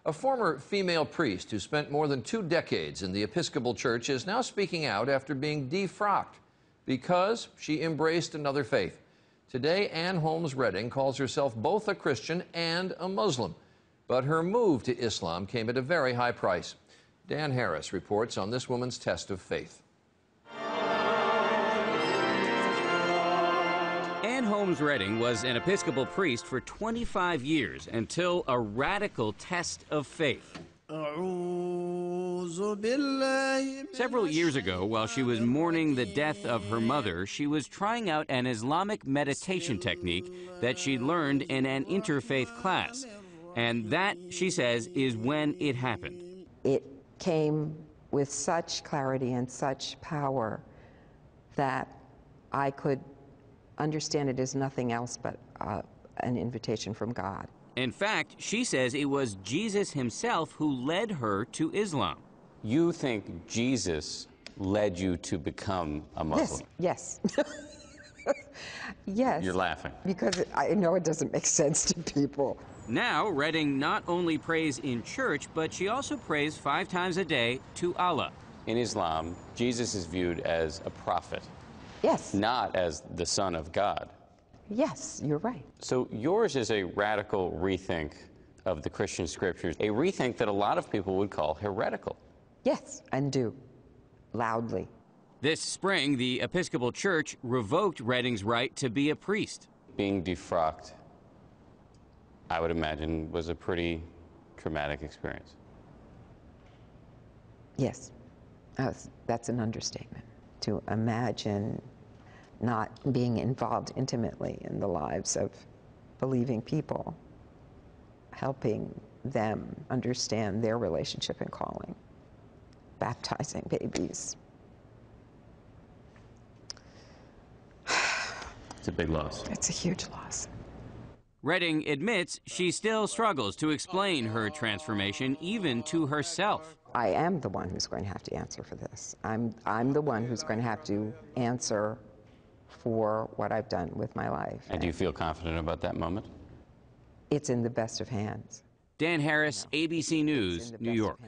A former female priest who spent more than 2 decades in the Episcopal Church is now speaking out after being defrocked because she embraced another faith. Today, Holmes Redding calls herself both a Christian and a Muslim, but her move to Islam came at a very high price. Dan Harris reports on this woman's test of faith. Holmes Redding was an Episcopal priest for 25 years until a radical test of faith. Several years ago, while she was mourning the death of her mother, she was trying out an Islamic meditation technique that she learned in an interfaith class. And that, she says, is when it happened. It came with such clarity and such power that I could understand it as nothing else but an invitation from God. In fact, she says it was Jesus himself who led her to Islam. You think Jesus led you to become a Muslim? Yes. Yes. You're laughing. Because I know it doesn't make sense to people. Now, Redding not only prays in church, but she also prays 5 times a day to Allah. In Islam, Jesus is viewed as a prophet. Yes. Not as the Son of God. Yes, you're right. So yours is a radical rethink of the Christian scriptures, a rethink that a lot of people would call heretical. Yes, and do. Loudly. This spring, the Episcopal Church revoked Redding's right to be a priest. Being defrocked, I would imagine, was a pretty traumatic experience. Yes, that's an understatement. To imagine not being involved intimately in the lives of believing people, helping them understand their relationship and calling, baptizing babies. It's a big loss. It's a huge loss. Redding admits she still struggles to explain her transformation even to herself. I am the one who's going to have to answer for this. I'm the one who's going to have to answer for what I've done with my life. And do you feel confident about that moment? It's in the best of hands. Dan Harris, ABC News, New York.